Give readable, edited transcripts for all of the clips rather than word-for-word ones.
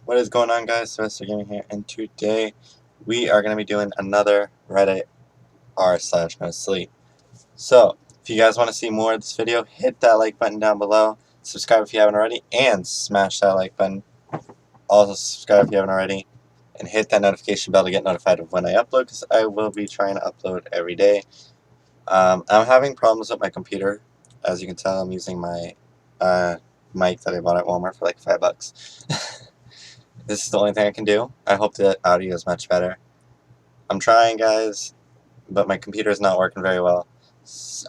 What is going on, guys? Sylvester Gaming here, and today we are going to be doing another Reddit r/NoSleep. So, if you guys want to see more of this video, hit that like button down below, subscribe if you haven't already, and smash that like button. Also, subscribe if you haven't already, and hit that notification bell to get notified of when I upload, because I will be trying to upload every day. I'm having problems with my computer. As you can tell, I'm using my mic that I bought at Walmart for like $5. This is the only thing I can do. I hope the audio is much better. I'm trying, guys, but my computer is not working very well.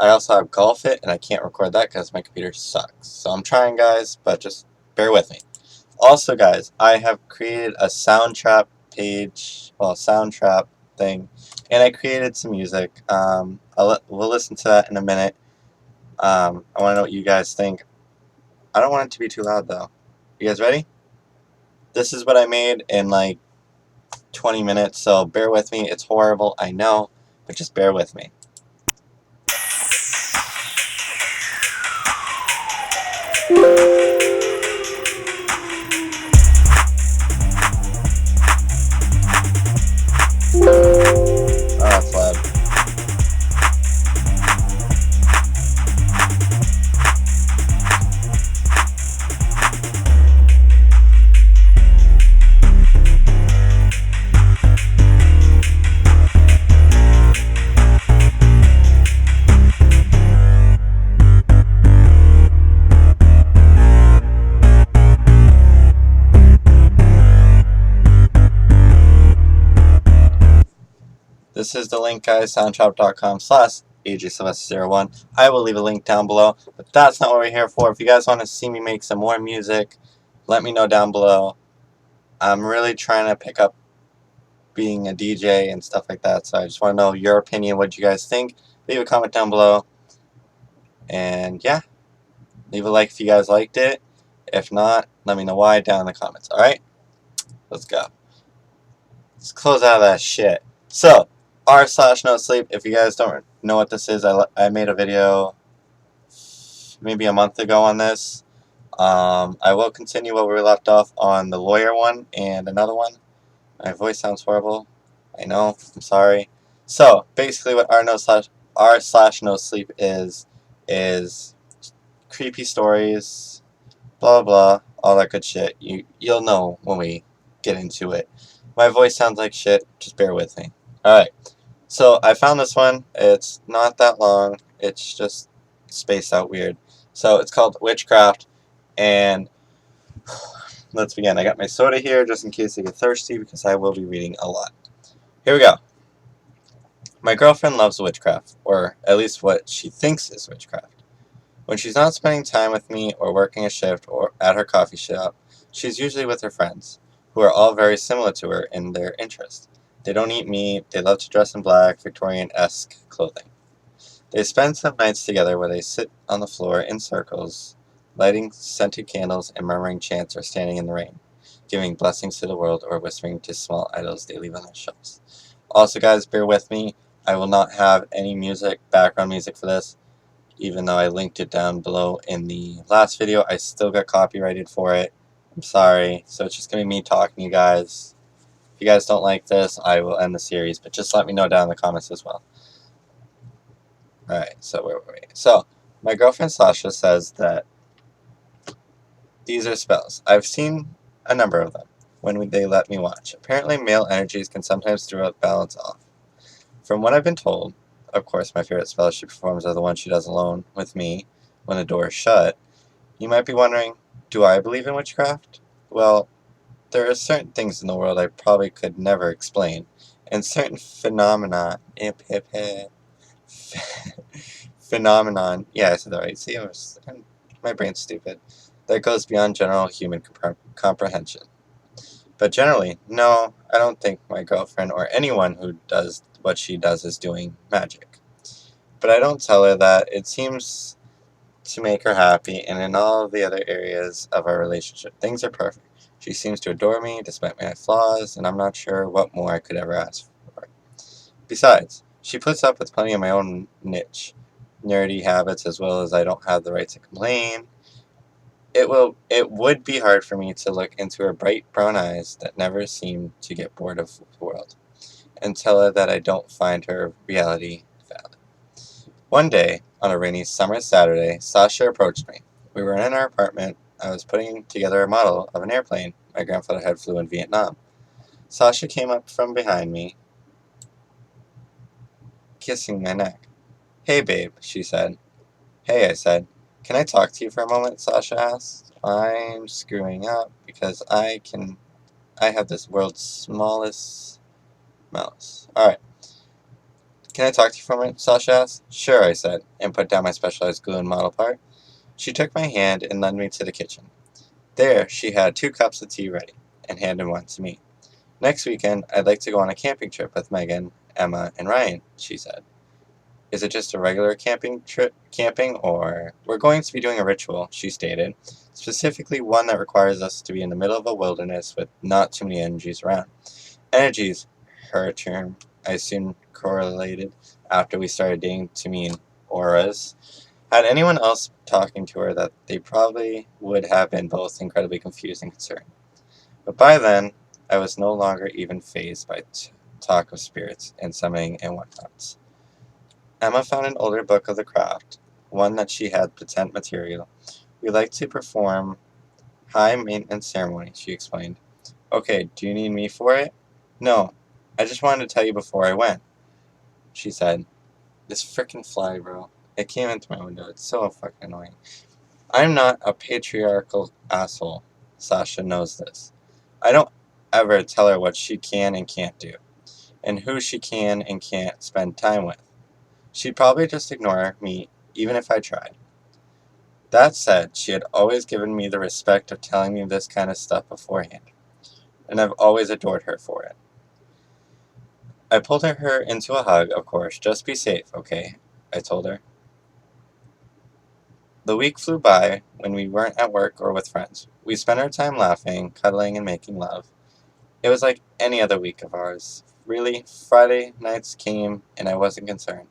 I also have Golf It, and I can't record that because my computer sucks. So I'm trying, guys, but just bear with me. Also, guys, I have created a Soundtrap page, well, Soundtrap thing, and I created some music. We'll listen to that in a minute. I want to know what you guys think. I don't want it to be too loud, though. You guys ready? This is what I made in like 20 minutes, so bear with me. It's horrible, I know, but just bear with me. Oh, that's loud. This is the link, guys, soundtrap.com/AJSylvester01. I will leave a link down below, but that's not what we're here for. If you guys want to see me make some more music, let me know down below. I'm really trying to pick up being a DJ and stuff like that, so I just want to know your opinion, what you guys think. Leave a comment down below, and yeah, leave a like if you guys liked it. If not, let me know why down in the comments, alright? Let's go. Let's close out of that shit. So, r/NoSleep, if you guys don't know what this is, I made a video maybe a month ago on this. I will continue where we left off on the lawyer one and another one. My voice sounds horrible. I know, I'm sorry. So, basically what r/NoSleep is creepy stories, blah blah, all that good shit. You'll know when we get into it. My voice sounds like shit, just bear with me. Alright, so I found this one. It's not that long, it's just spaced out weird. So it's called Witchcraft, and let's begin. I got my soda here just in case I get thirsty because I will be reading a lot. Here we go. My girlfriend loves witchcraft, or at least what she thinks is witchcraft. When she's not spending time with me or working a shift or at her coffee shop, she's usually with her friends, who are all very similar to her in their interests. They don't eat meat, they love to dress in black, Victorian-esque clothing. They spend some nights together where they sit on the floor in circles, lighting scented candles and murmuring chants or standing in the rain, giving blessings to the world or whispering to small idols they leave on their shelves. Also, guys, bear with me. I will not have any music, background music for this. Even though I linked it down below in the last video, I still got copyrighted for it. I'm sorry. So it's just going to be me talking to you guys. If you guys don't like this, I will end the series, but just let me know down in the comments as well. Alright, so where were we? So, my girlfriend Sasha says that these are spells. I've seen a number of them when they let me watch. Apparently, male energies can sometimes throw a balance off. From what I've been told, of course, my favorite spells she performs are the ones she does alone with me when the door is shut. You might be wondering, do I believe in witchcraft? Well, there are certain things in the world I probably could never explain, and certain phenomenon, phenomenon, yeah, I said that right, see, my brain's stupid, that goes beyond general human comprehension. But generally, no, I don't think my girlfriend or anyone who does what she does is doing magic. But I don't tell her that. It seems to make her happy, and in all the other areas of our relationship, things are perfect. She seems to adore me, despite my flaws, and I'm not sure what more I could ever ask for. Besides, she puts up with plenty of my own niche, nerdy habits, as well as I don't have the right to complain. It would be hard for me to look into her bright brown eyes that never seem to get bored of the world, and tell her that I don't find her reality valid. One day, on a rainy summer Saturday, Sasha approached me. We were in our apartment. I was putting together a model of an airplane my grandfather had flew in Vietnam. Sasha came up from behind me, kissing my neck. "Hey, babe," she said. "Hey," I said. "Can I talk to you for a moment?" Sasha asked. I'm screwing up because I have this world's smallest mouse. Alright. "Can I talk to you for a minute?" Sasha asked. "Sure," I said, and put down my specialized glue and model part. She took my hand and led me to the kitchen. There, she had 2 cups of tea ready, and handed one to me. "Next weekend, I'd like to go on a camping trip with Megan, Emma, and Ryan," she said. "Is it just a regular camping, or—" "We're going to be doing a ritual," she stated, "specifically one that requires us to be in the middle of a wilderness with not too many energies around." Energies, her term, I soon correlated after we started dating to mean auras. Had anyone else talking to her that they probably would have been both incredibly confused and concerned. But by then, I was no longer even fazed by talk of spirits and summoning and whatnots. Emma found an older book of the craft, one that she had patent material. "We like to perform high maintenance ceremony," she explained. "Okay, do you need me for it?" "No, I just wanted to tell you before I went," she said. This frickin' fly, bro. It came into my window. It's so fucking annoying. I'm not a patriarchal asshole. Sasha knows this. I don't ever tell her what she can and can't do, and who she can and can't spend time with. She'd probably just ignore me, even if I tried. That said, she had always given me the respect of telling me this kind of stuff beforehand, and I've always adored her for it. I pulled her into a hug, of course. "Just be safe, okay?" I told her. The week flew by when we weren't at work or with friends. We spent our time laughing, cuddling, and making love. It was like any other week of ours. Really, Friday nights came, and I wasn't concerned.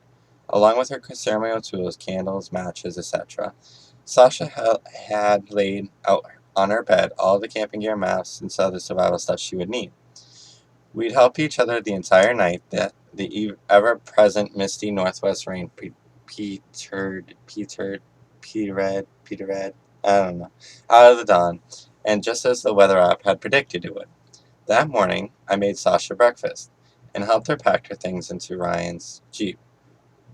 Along with her ceremonial tools, candles, matches, etc., Sasha had laid out on her bed all the camping gear, maps, and other survival stuff she would need. We'd help each other the entire night. The ever-present misty northwest rain petered, I don't know, out of the dawn, and just as the weather app had predicted it would. That morning, I made Sasha breakfast and helped her pack her things into Ryan's Jeep.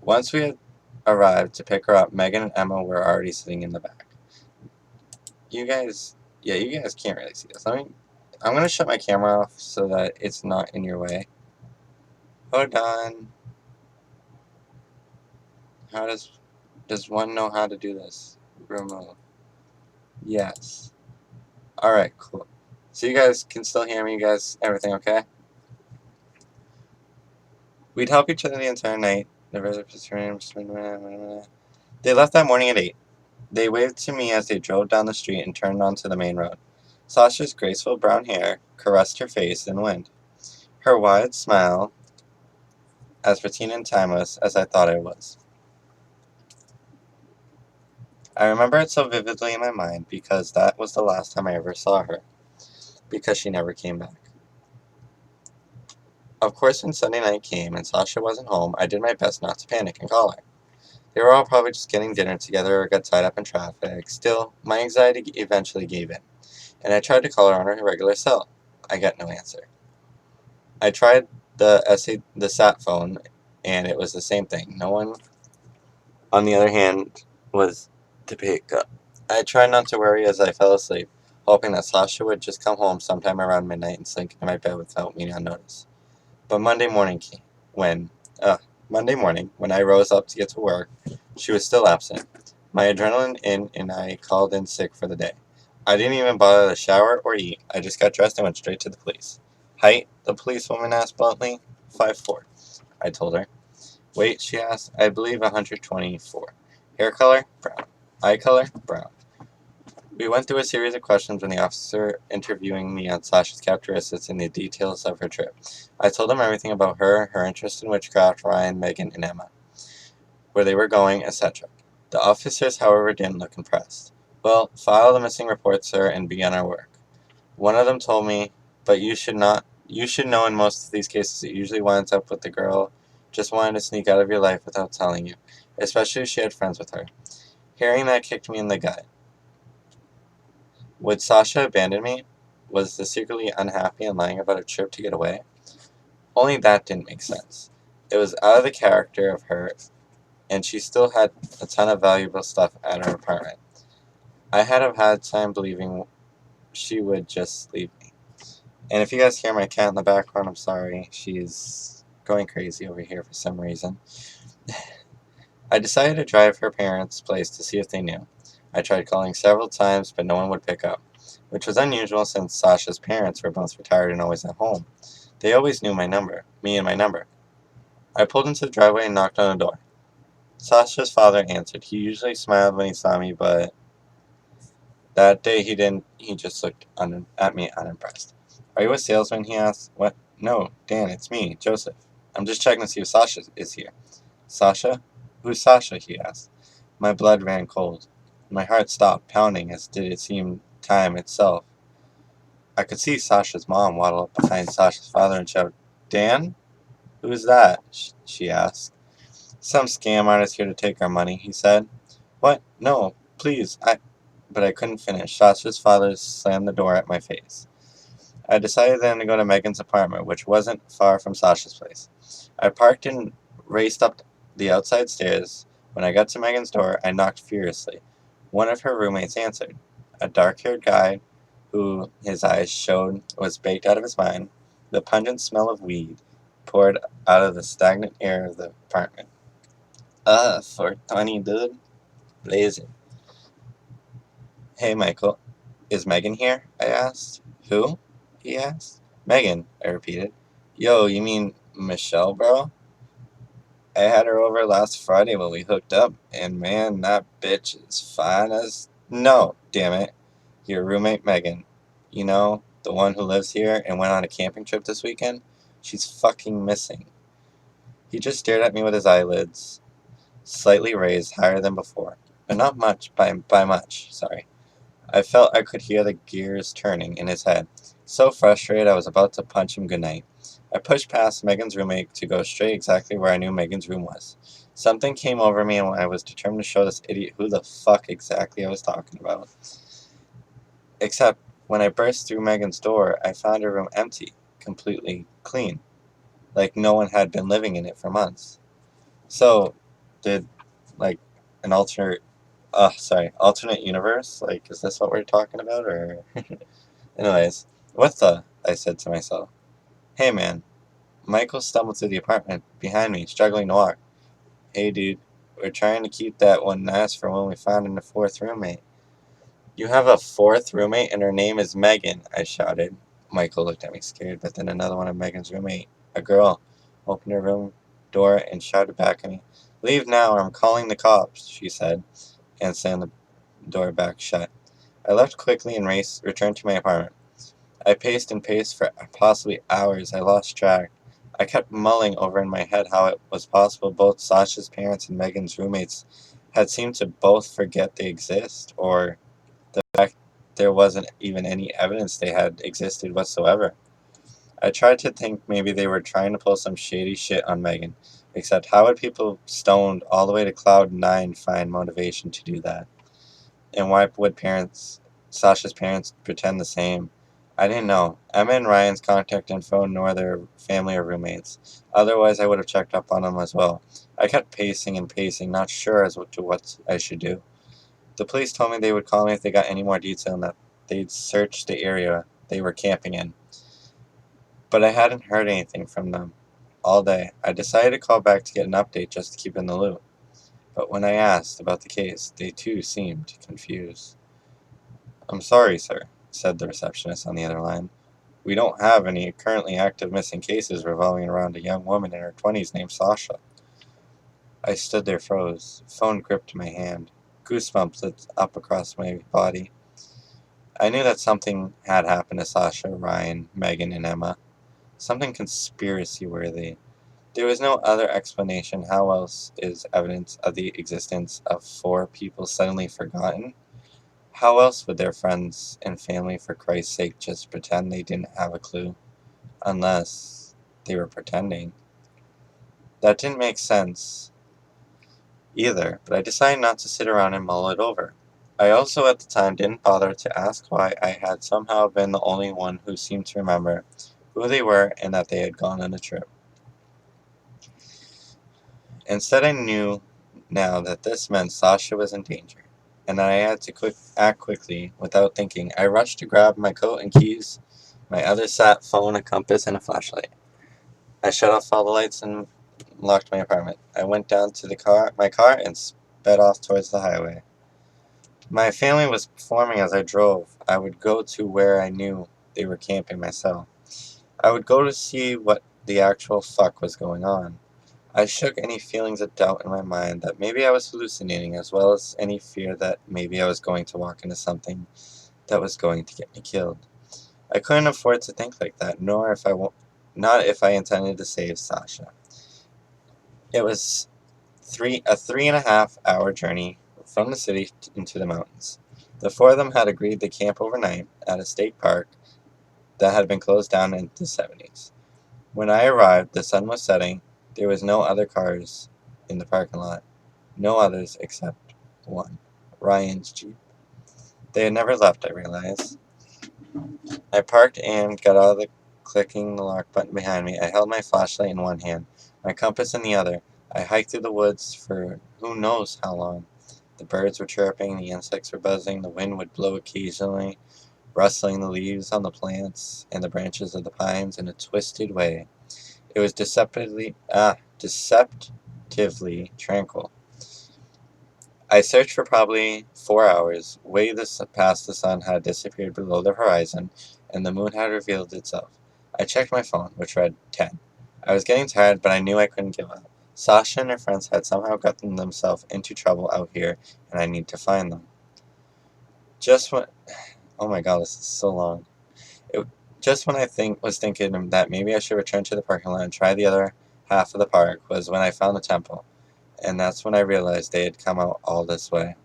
Once we had arrived to pick her up, Megan and Emma were already sitting in the back. You guys can't really see this. I'm gonna shut my camera off so that it's not in your way. Hold on. Does one know how to do this? Remove. Yes. Alright, cool. So you guys can still hear me, you guys? Everything okay? We'd help each other the entire night. They left that morning at 8. They waved to me as they drove down the street and turned onto the main road. Sasha's graceful brown hair caressed her face in the wind. Her wide smile, as routine and timeless as I thought it was. I remember it so vividly in my mind because that was the last time I ever saw her. Because she never came back. Of course, when Sunday night came and Sasha wasn't home, I did my best not to panic and call her. They were all probably just getting dinner together or got tied up in traffic. Still, my anxiety eventually gave in, and I tried to call her on her regular cell. I got no answer. I tried the sat phone, and it was the same thing. No one, on the other hand, was to pick up. I tried not to worry as I fell asleep, hoping that Sasha would just come home sometime around midnight and slink into my bed without me on notice. But when, Monday morning, when I rose up to get to work, she was still absent. My adrenaline in, and I called in sick for the day. I didn't even bother to shower or eat. I just got dressed and went straight to the police. Height? The policewoman asked bluntly. 5'4", I told her. Weight? She asked. I believe 124. Hair color? Brown. Eye color? Brown. We went through a series of questions when the officer interviewing me on Sasha's characteristics and the details of her trip. I told him everything about her, her interest in witchcraft, Ryan, Megan, and Emma, where they were going, etc. The officers, however, didn't look impressed. Well, file the missing report, sir, and begin our work. One of them told me, but you should know in most of these cases it usually winds up with the girl just wanting to sneak out of your life without telling you, especially if she had friends with her. Hearing that kicked me in the gut. Would Sasha abandon me? Was the secretly unhappy and lying about a trip to get away? Only that didn't make sense. It was out of the character of her, and she still had a ton of valuable stuff at her apartment. I had a hard time believing she would just leave me. And if you guys hear my cat in the background, I'm sorry. She's going crazy over here for some reason. I decided to drive her parents' place to see if they knew. I tried calling several times, but no one would pick up, which was unusual since Sasha's parents were both retired and always at home. They always knew me and my number. I pulled into the driveway and knocked on the door. Sasha's father answered. He usually smiled when he saw me, but that day he didn't. He just looked at me unimpressed. Are you a salesman? He asked. What? No, Dan, it's me, Joseph. I'm just checking to see if Sasha is here. Sasha? Who's Sasha? He asked. My blood ran cold. My heart stopped pounding as did it seem time itself. I could see Sasha's mom waddle up behind Sasha's father and shout, Dan? Who's that? She asked. Some scam artist here to take our money, he said. What? No, please, But I couldn't finish. Sasha's father slammed the door at my face. I decided then to go to Megan's apartment, which wasn't far from Sasha's place. I parked and raced up the outside stairs. When I got to Megan's door, I knocked furiously. One of her roommates answered. A dark-haired guy who, his eyes showed, was baked out of his mind. The pungent smell of weed poured out of the stagnant air of the apartment. 420, dude. Blazing. Hey, Michael. Is Megan here? I asked. Who? He asked. Megan, I repeated. Yo, you mean Michelle, bro? I had her over last Friday when we hooked up, and man, that bitch is fine as. No, damn it. Your roommate, Megan. You know, the one who lives here and went on a camping trip this weekend? She's fucking missing. He just stared at me with his eyelids slightly raised higher than before. But not much, by much, sorry. I felt I could hear the gears turning in his head. So frustrated I was about to punch him goodnight. I pushed past Megan's roommate to go straight exactly where I knew Megan's room was. Something came over me and I was determined to show this idiot who the fuck exactly I was talking about. Except, when I burst through Megan's door, I found her room empty, completely clean, like no one had been living in it for months. So, did, like, an alternate universe? Like, is this what we're talking about, or? Anyways, what the? I said to myself. Hey man. Michael stumbled through the apartment behind me, struggling to walk. Hey dude, we're trying to keep that one nice for when we find a fourth roommate. You have a fourth roommate and her name is Megan, I shouted. Michael looked at me scared, but then another one of Megan's roommate, a girl, opened her room door and shouted back at me. Leave now or I'm calling the cops, she said, and slammed the door back shut. I left quickly and returned to my apartment. I paced and paced for possibly hours. I lost track. I kept mulling over in my head how it was possible both Sasha's parents and Megan's roommates had seemed to both forget they exist, or the fact there wasn't even any evidence they had existed whatsoever. I tried to think maybe they were trying to pull some shady shit on Megan, except how would people stoned all the way to Cloud 9 find motivation to do that? And why would Sasha's parents, pretend the same? I didn't know. Emma and Ryan's contact info, nor their family or roommates. Otherwise, I would have checked up on them as well. I kept pacing and pacing, not sure as to what I should do. The police told me they would call me if they got any more detail and that they'd search the area they were camping in. But I hadn't heard anything from them all day. I decided to call back to get an update just to keep in the loop. But when I asked about the case, they too seemed confused. I'm sorry, sir, said the receptionist on the other line. We don't have any currently active missing cases revolving around a young woman in her 20s named Sasha. I stood there froze, phone gripped in my hand. Goosebumps lit up across my body. I knew that something had happened to Sasha, Ryan, Megan, and Emma. Something conspiracy worthy. There was no other explanation. How else is evidence of the existence of four people suddenly forgotten? How else would their friends and family, for Christ's sake, just pretend they didn't have a clue? Unless they were pretending. That didn't make sense either, but I decided not to sit around and mull it over. I also at the time didn't bother to ask why I had somehow been the only one who seemed to remember who they were and that they had gone on a trip. Instead, I knew now that this meant Sasha was in danger, and I had to act quickly. Without thinking, I rushed to grab my coat and keys, my other phone, a compass, and a flashlight. I shut off all the lights and locked my apartment. I went down to my car, and sped off towards the highway. My family was performing as I drove. I would go to where I knew they were camping myself. I would go to see what the actual fuck was going on. I shook any feelings of doubt in my mind that maybe I was hallucinating, as well as any fear that maybe I was going to walk into something that was going to get me killed. I couldn't afford to think like that, not if I intended to save Sasha. It was a 3.5 hour journey from the city into the mountains. The four of them had agreed to camp overnight at a state park that had been closed down in the 70s. When I arrived, the sun was setting. There was no other cars in the parking lot. No others except one, Ryan's Jeep. They had never left, I realized. I parked and got out of clicking the lock button behind me. I held my flashlight in one hand, my compass in the other. I hiked through the woods for who knows how long. The birds were chirping, the insects were buzzing, the wind would blow occasionally, rustling the leaves on the plants and the branches of the pines in a twisted way. It was deceptively tranquil. I searched for probably 4 hours. Way past the sun had disappeared below the horizon, and the moon had revealed itself. I checked my phone, which read 10. I was getting tired, but I knew I couldn't give up. Sasha and her friends had somehow gotten themselves into trouble out here, and I need to find them. Just when... Oh my god, this is so long. It, just when I was thinking that maybe I should return to the parking lot and try the other half of the park was when I found the temple, and that's when I realized they had come out all this way.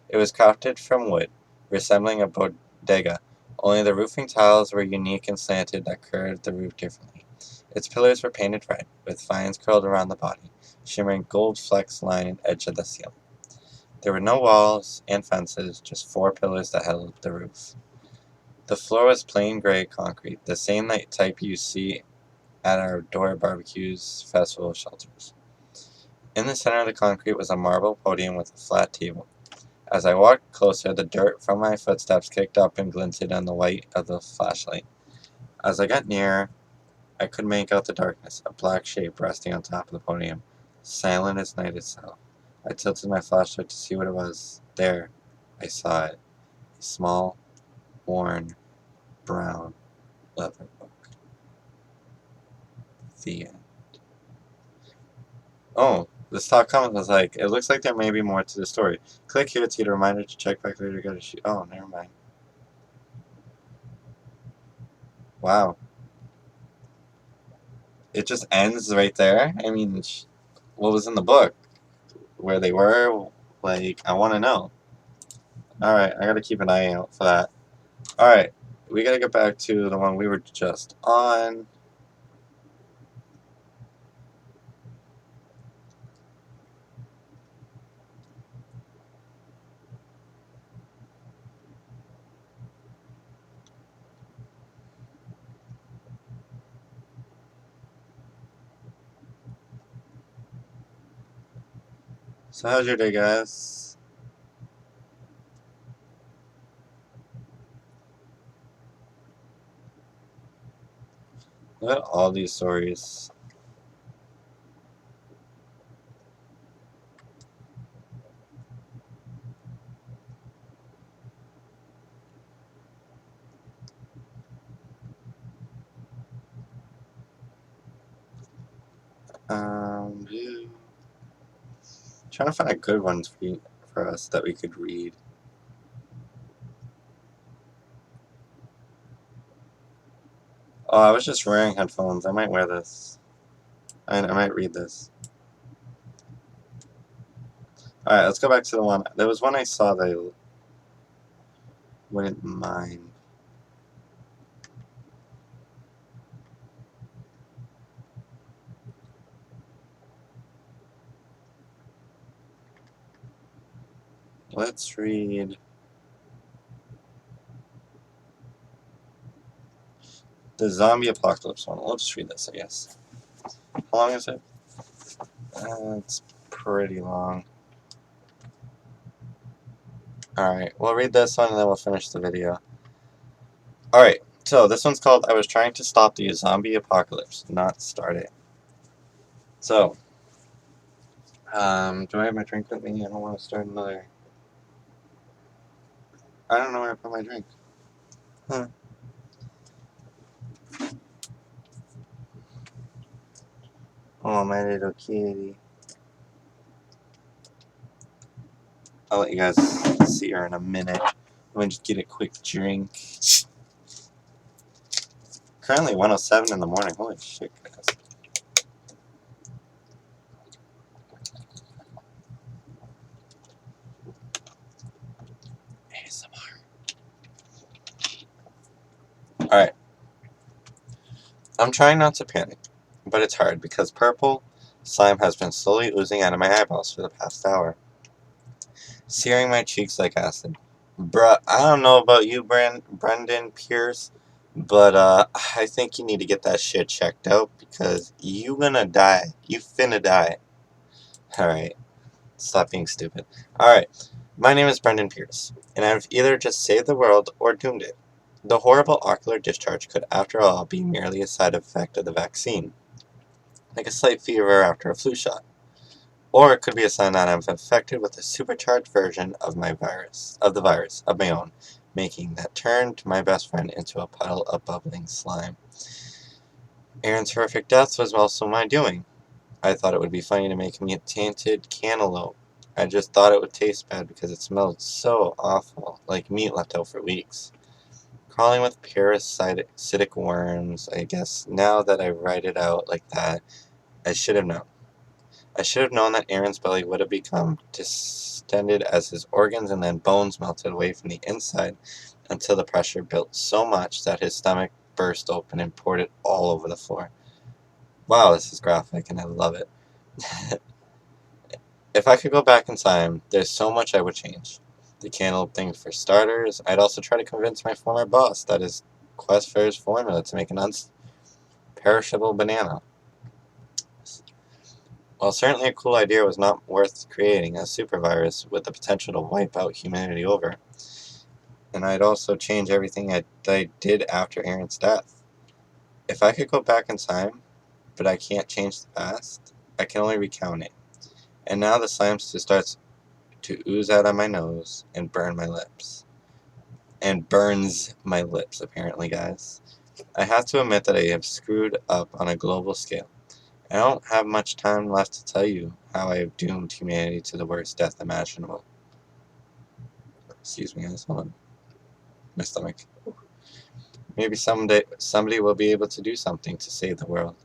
It was crafted from wood, resembling a bodega, only the roofing tiles were unique and slanted that curved the roof differently. Its pillars were painted red, with vines curled around the body, shimmering gold flecks lining the edge of the ceiling. There were no walls and fences, just four pillars that held the roof. The floor was plain gray concrete, the same type you see at our outdoor barbecues, festival shelters. In the center of the concrete was a marble podium with a flat table. As I walked closer, the dirt from my footsteps kicked up and glinted on the white of the flashlight. As I got nearer, I could make out the darkness, a black shape resting on top of the podium, silent as night itself. I tilted my flashlight to see what it was. There, I saw it. A small, worn, brown leather book. The end. Oh, this top comment was like, it looks like there may be more to the story. Click here to get a reminder to check back later to get a sheet. Oh, never mind. Wow. It just ends right there? I mean, what was in the book? Where they were? Like, I want to know. Alright, I gotta keep an eye out for that. Alright, we gotta get back to the one we were just on. So how's your day, guys? Look at all these stories. Yeah. Trying to find a good one for us that we could read. Oh, I was just wearing headphones. I might wear this. I might read this. Alright, let's go back to the one. There was one I saw that Wouldn't mind. Let's read the zombie apocalypse one. Let's just read this, I guess. How long is it? It's pretty long. Alright, we'll read this one and then we'll finish the video. Alright, so this one's called I Was Trying to Stop the Zombie Apocalypse, Not Start It. So, do I have my drink with me? I don't want to start another. I don't know where I put my drink. Huh. Oh, my little kitty. I'll let you guys see her in a minute. Let me just get a quick drink. Currently 1:07 in the morning. Holy shit, guys. ASMR. Alright. I'm trying not to panic, but it's hard because purple slime has been slowly oozing out of my eyeballs for the past hour, searing my cheeks like acid. Bruh, I don't know about you, Brendan Pierce, but I think you need to get that shit checked out because you gonna die. You finna die. Alright, stop being stupid. Alright, my name is Brendan Pierce, and I've either just saved the world or doomed it. The horrible ocular discharge could, after all, be merely a side effect of the vaccine, like a slight fever after a flu shot. Or it could be a sign that I'm infected with a supercharged version of the virus, of my own, making that turned my best friend into a puddle of bubbling slime. Aaron's horrific death was also my doing. I thought it would be funny to make me a tainted cantaloupe. I just thought it would taste bad because it smelled so awful, like meat left out for weeks. Crawling with parasitic worms, I guess now that I write it out like that, I should have known. I should have known that Aaron's belly would have become distended as his organs and then bones melted away from the inside until the pressure built so much that his stomach burst open and poured it all over the floor. Wow, this is graphic and I love it. If I could go back in time, there's so much I would change. The cantaloupe thing for starters. I'd also try to convince my former boss that his quest for his formula to make an unperishable banana. While certainly a cool idea, was not worth creating a supervirus with the potential to wipe out humanity over. And I'd also change everything that I did after Aaron's death. If I could go back in time, but I can't change the past, I can only recount it. And now the slime just starts to ooze out of my nose and burn my lips. And burns my lips, apparently, guys. I have to admit that I have screwed up on a global scale. I don't have much time left to tell you how I have doomed humanity to the worst death imaginable. Excuse me, guys, hold on. My stomach. Maybe someday somebody will be able to do something to save the world.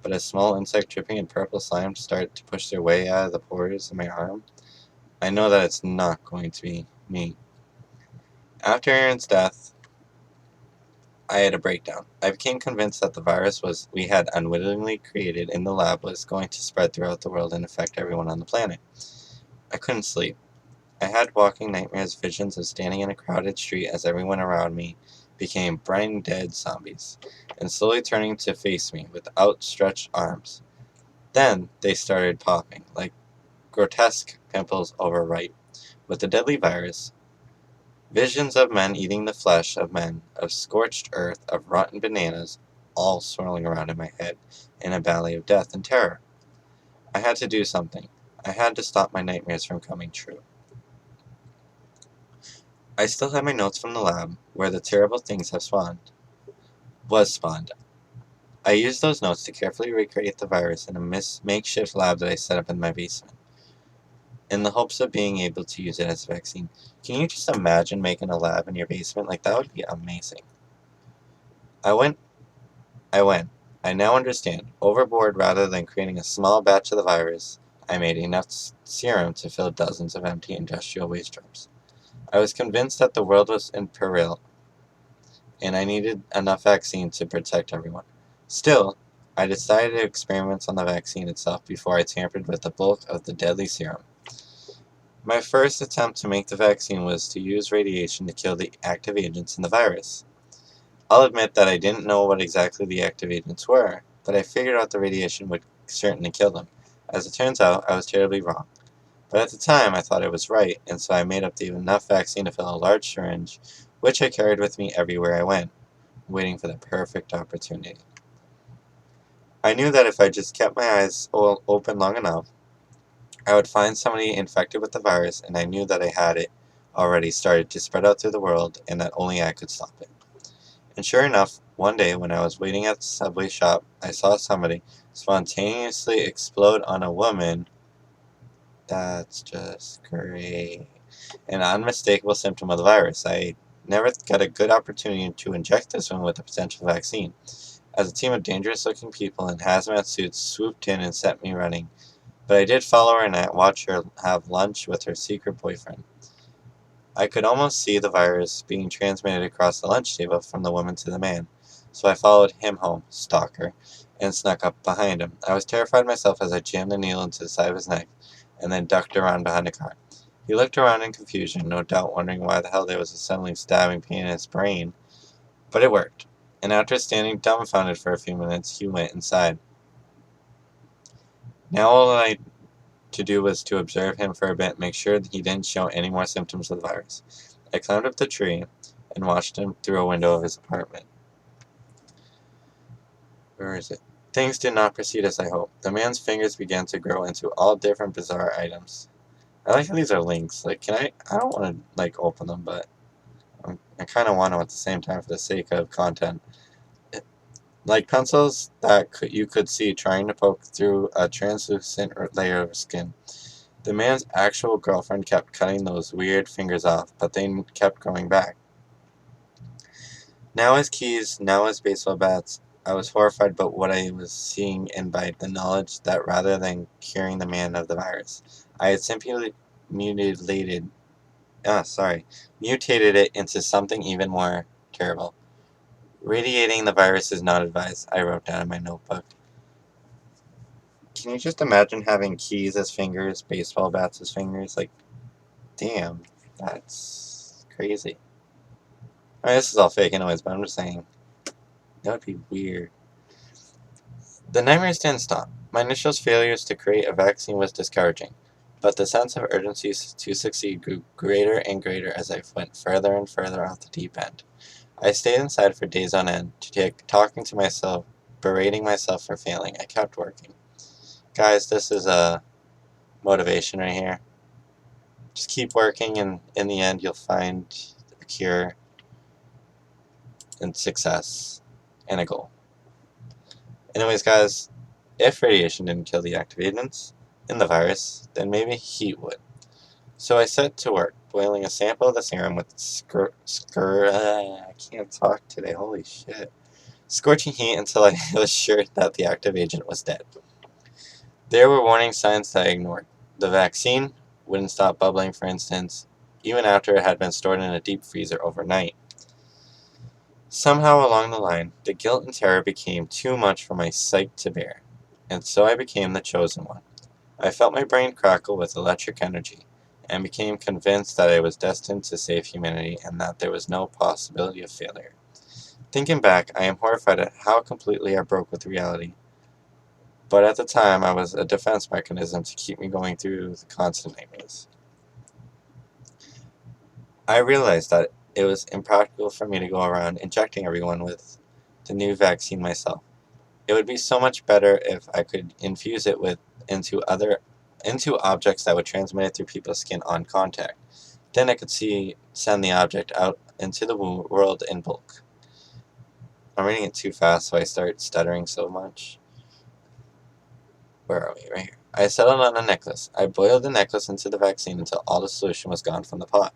But as small insect dripping in purple slime start to push their way out of the pores in my arm, I know that it's not going to be me. After Aaron's death, I had a breakdown. I became convinced that the virus we had unwittingly created in the lab was going to spread throughout the world and affect everyone on the planet. I couldn't sleep. I had walking nightmares, visions of standing in a crowded street as everyone around me became brain dead zombies, and slowly turning to face me with outstretched arms. Then they started popping, like grotesque pimples overripe, with the deadly virus. Visions of men eating the flesh of men, of scorched earth, of rotten bananas, all swirling around in my head, in a ballet of death and terror. I had to do something. I had to stop my nightmares from coming true. I still have my notes from the lab, where the terrible things was spawned. I used those notes to carefully recreate the virus in a makeshift lab that I set up in my basement, in the hopes of being able to use it as a vaccine. Can you just imagine making a lab in your basement? Like, that would be amazing. I went, I went. I now understand. Overboard, rather than creating a small batch of the virus, I made enough serum to fill dozens of empty industrial waste drums. I was convinced that the world was in peril, and I needed enough vaccine to protect everyone. Still, I decided to experiment on the vaccine itself before I tampered with the bulk of the deadly serum. My first attempt to make the vaccine was to use radiation to kill the active agents in the virus. I'll admit that I didn't know what exactly the active agents were, but I figured out the radiation would certainly kill them. As it turns out, I was terribly wrong. But at the time, I thought I was right, and so I made up enough vaccine to fill a large syringe, which I carried with me everywhere I went, waiting for the perfect opportunity. I knew that if I just kept my eyes open long enough, I would find somebody infected with the virus, and I knew that I had it already started to spread out through the world, and that only I could stop it. And sure enough, one day when I was waiting at the subway shop, I saw somebody spontaneously explode on a woman. That's just great. An unmistakable symptom of the virus. I never got a good opportunity to inject this one with a potential vaccine, as a team of dangerous looking people in hazmat suits swooped in and set me running. But I did follow her and I watched her have lunch with her secret boyfriend. I could almost see the virus being transmitted across the lunch table from the woman to the man, so I followed him home, stalker, and snuck up behind him. I was terrified myself as I jammed the needle into the side of his neck, and then ducked around behind a car. He looked around in confusion, no doubt wondering why the hell there was a suddenly stabbing pain in his brain, but it worked. And after standing dumbfounded for a few minutes, he went inside. Now all I to do was to observe him for a bit, make sure that he didn't show any more symptoms of the virus. I climbed up the tree and watched him through a window of his apartment. Where is it? Things did not proceed as I hoped. The man's fingers began to grow into all different bizarre items. I like how these are links. Like, can I don't want to, like, open them, but I kind of want to at the same time for the sake of content. Like pencils that you could see trying to poke through a translucent layer of skin. The man's actual girlfriend kept cutting those weird fingers off, but they kept growing back. Now as keys, now as baseball bats, I was horrified by what I was seeing and by the knowledge that rather than curing the man of the virus, I had simply mutilated, mutated it into something even more terrible. Radiating the virus is not advised, I wrote down in my notebook. Can you just imagine having keys as fingers, baseball bats as fingers? Like, damn, that's crazy. I mean, this is all fake anyways, but I'm just saying, that would be weird. The nightmares didn't stop. My initial failures to create a vaccine was discouraging, but the sense of urgency to succeed grew greater and greater as I went further and further off the deep end. I stayed inside for days on end, talking to myself, berating myself for failing. I kept working. Guys, this is a motivation right here. Just keep working, and in the end, you'll find a cure and success and a goal. Anyways, guys, if radiation didn't kill the active agents in the virus, then maybe heat would. So I set to work, boiling a sample of the serum with I can't talk today, holy shit. Scorching heat until I was sure that the active agent was dead. There were warning signs that I ignored. The vaccine wouldn't stop bubbling, for instance, even after it had been stored in a deep freezer overnight. Somehow along the line, the guilt and terror became too much for my psyche to bear, and so I became the chosen one. I felt my brain crackle with electric energy, and became convinced that I was destined to save humanity and that there was no possibility of failure. Thinking back, I am horrified at how completely I broke with reality, but at the time I was a defense mechanism to keep me going through the constant nightmares. I realized that it was impractical for me to go around injecting everyone with the new vaccine myself. It would be so much better if I could infuse it into objects that would transmit it through people's skin on contact. Then I could send the object out into the world in bulk. I'm reading it too fast, so I start stuttering so much. Where are we? Right here. I settled on a necklace. I boiled the necklace into the vaccine until all the solution was gone from the pot,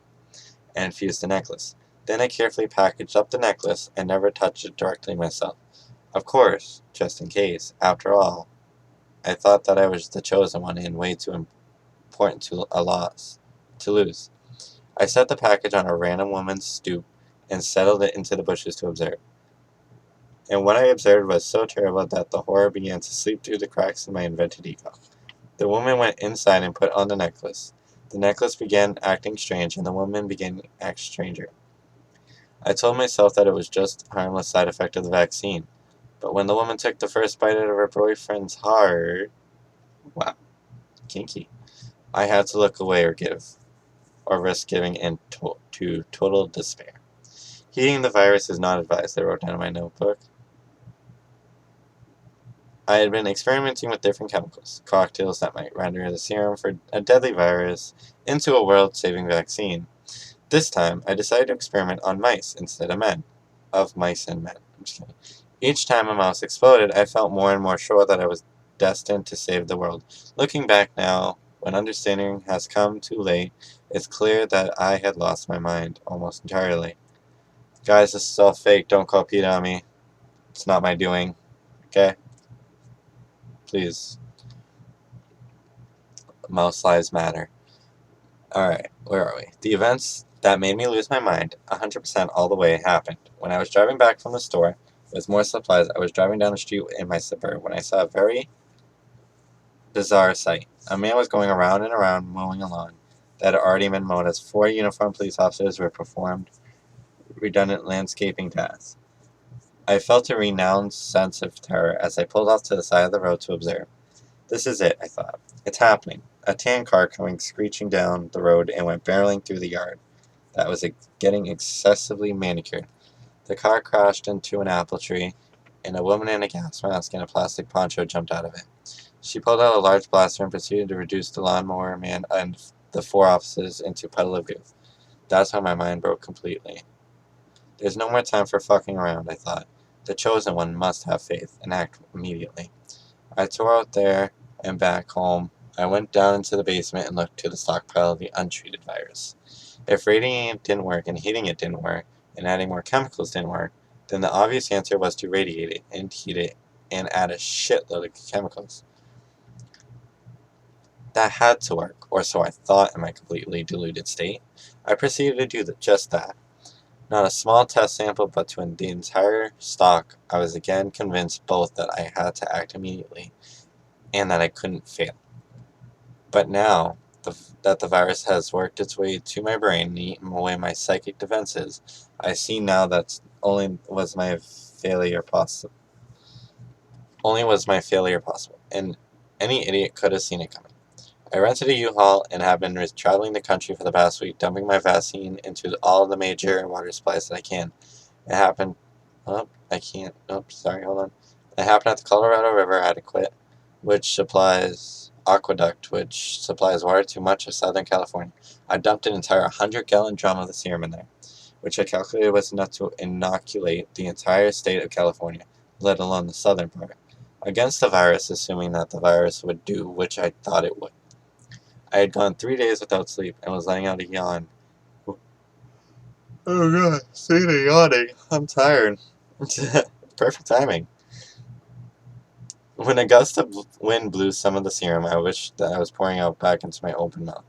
and infused the necklace. Then I carefully packaged up the necklace and never touched it directly myself. Of course, just in case. After all, I thought that I was the chosen one and way too important to lose. I set the package on a random woman's stoop and settled it into the bushes to observe. And what I observed was so terrible that the horror began to seep through the cracks in my invented ego. The woman went inside and put on the necklace. The necklace began acting strange, and the woman began to act stranger. I told myself that it was just a harmless side effect of the vaccine. But when the woman took the first bite out of her boyfriend's heart, wow, kinky, I had to look away or risk giving in to total despair. Heating the virus is not advised, I wrote down in my notebook. I had been experimenting with different chemicals, cocktails that might render the serum for a deadly virus into a world-saving vaccine. This time, I decided to experiment on mice instead of men. Of mice and men. I'm just kidding. Each time a mouse exploded, I felt more and more sure that I was destined to save the world. Looking back now, when understanding has come too late, it's clear that I had lost my mind almost entirely. Guys, this is all fake. Don't call PETA on me. It's not my doing. Okay? Please. Mouse lives matter. Alright, where are we? The events that made me lose my mind 100% all the way happened. When I was driving back from the store with more supplies, I was driving down the street in my Suburban when I saw a very bizarre sight. A man was going around and around mowing a lawn that had already been mowed as 4 uniformed police officers were performed redundant landscaping tasks. I felt a renounced sense of terror as I pulled off to the side of the road to observe. This is it, I thought. It's happening. A tan car coming screeching down the road and went barreling through the yard. That was getting excessively manicured. The car crashed into an apple tree, and a woman in a gas mask and a plastic poncho jumped out of it. She pulled out a large blaster and proceeded to reduce the lawnmower man and the 4 officers into a puddle of goo. That's how my mind broke completely. There's no more time for fucking around, I thought. The chosen one must have faith and act immediately. I tore out there and back home. I went down into the basement and looked to the stockpile of the untreated virus. If radiating it didn't work and heating it didn't work and adding more chemicals didn't work, then the obvious answer was to radiate it and heat it and add a shitload of chemicals. That had to work, or so I thought in my completely deluded state. I proceeded to do just that. Not a small test sample, but to the entire stock, I was again convinced both that I had to act immediately and that I couldn't fail. But now that the virus has worked its way to my brain and eaten away my psychic defenses, I see now that only was my failure possible, and any idiot could have seen it coming. I rented a U-Haul and have been traveling the country for the past week, dumping my vaccine into all the major water supplies that I can. It happened. Oh, I can't. Oh, sorry, hold on. It happened at the Colorado River Aqueduct, which supplies water to much of Southern California. I dumped an entire 100-gallon drum of the serum in there, which I calculated was enough to inoculate the entire state of California, let alone the southern part, against the virus, assuming that the virus would do, which I thought it would. I had gone 3 days without sleep and was letting out a yawn. Oh god, speaking of yawning, I'm tired. Perfect timing. When a gust of wind blew some of the serum, I wished that I was pouring out back into my open mouth.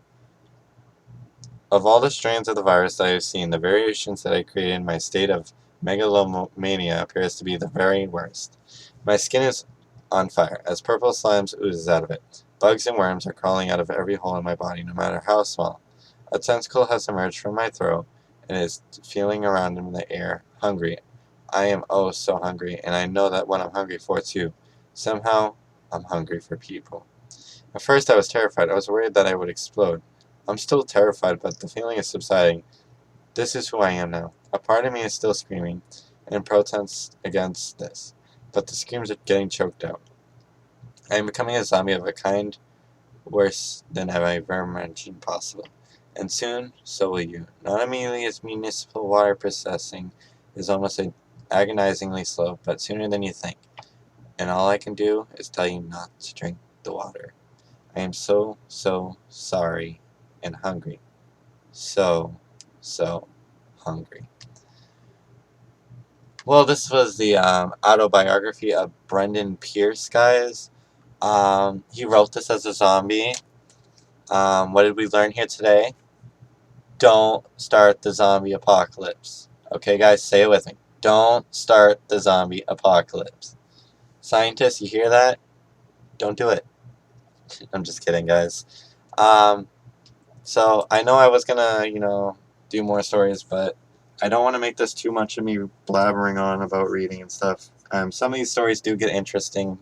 Of all the strains of the virus that I have seen, the variations that I created in my state of megalomania appears to be the very worst. My skin is on fire, as purple slimes oozes out of it. Bugs and worms are crawling out of every hole in my body, no matter how small. A tentacle has emerged from my throat and is feeling around in the air, hungry. I am oh so hungry, and I know that what I'm hungry for too. Somehow, I'm hungry for people. At first I was terrified. I was worried that I would explode. I'm still terrified, but the feeling is subsiding. This is who I am now. A part of me is still screaming in protest against this, but the screams are getting choked out. I am becoming a zombie of a kind worse than I ever imagined possible. And soon, so will you. Not immediately, as municipal water processing is almost agonizingly slow, but sooner than you think. And all I can do is tell you not to drink the water. I am so, so sorry and hungry. So, so hungry. Well, this was the autobiography of Brendan Pierce, guys. He wrote this as a zombie. What did we learn here today? don't start the zombie apocalypse. Okay, guys, say it with me. Don't start the zombie apocalypse. Scientists, you hear that? Don't do it. I'm just kidding, guys. Um, so I know I was gonna, do more stories, but I don't want to make this too much of me blabbering on about reading and stuff. Some of these stories do get interesting,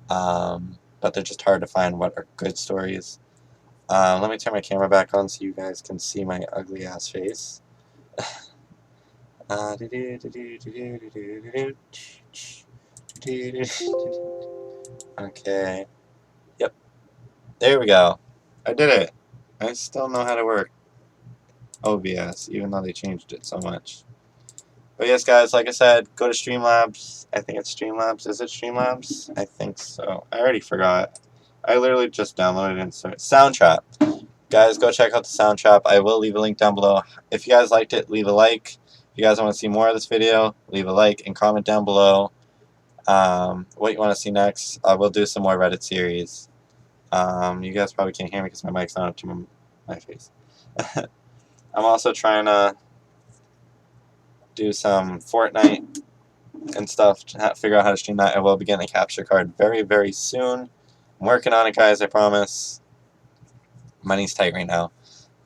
but they're just hard to find what are good stories. Let me turn my camera back on so you guys can see my ugly ass face. Okay. Yep. There we go. I did it. I still know how to work OBS, even though they changed it so much. But yes, guys, like I said, go to Streamlabs. I think it's Streamlabs. Is it Streamlabs? I think so. I already forgot. I literally just downloaded it and started. Soundtrap. Guys, go check out the Soundtrap. I will leave a link down below. If you guys liked it, leave a like. If you guys want to see more of this video, leave a like and comment down below what you want to see next. I will do some more Reddit series. You guys probably can't hear me because my mic's not up to my face. I'm also trying to do some Fortnite and stuff to figure out how to stream that. I will be getting a capture card very, very soon. I'm working on it, guys, I promise. Money's tight right now.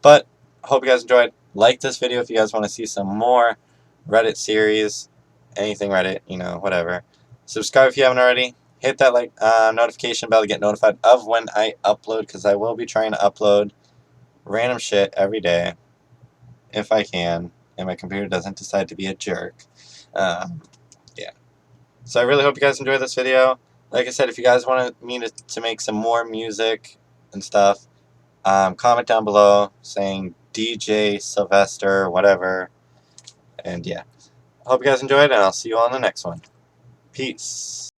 But hope you guys enjoyed. Like this video if you guys want to see some more Reddit series. Anything Reddit, whatever. Subscribe if you haven't already. Hit that notification bell to get notified of when I upload, because I will be trying to upload random shit every day if I can, and my computer doesn't decide to be a jerk. Yeah. So I really hope you guys enjoyed this video. Like I said, if you guys want me to make some more music and stuff, comment down below saying DJ Sylvester, whatever. And yeah. I hope you guys enjoyed, and I'll see you on the next one. Peace.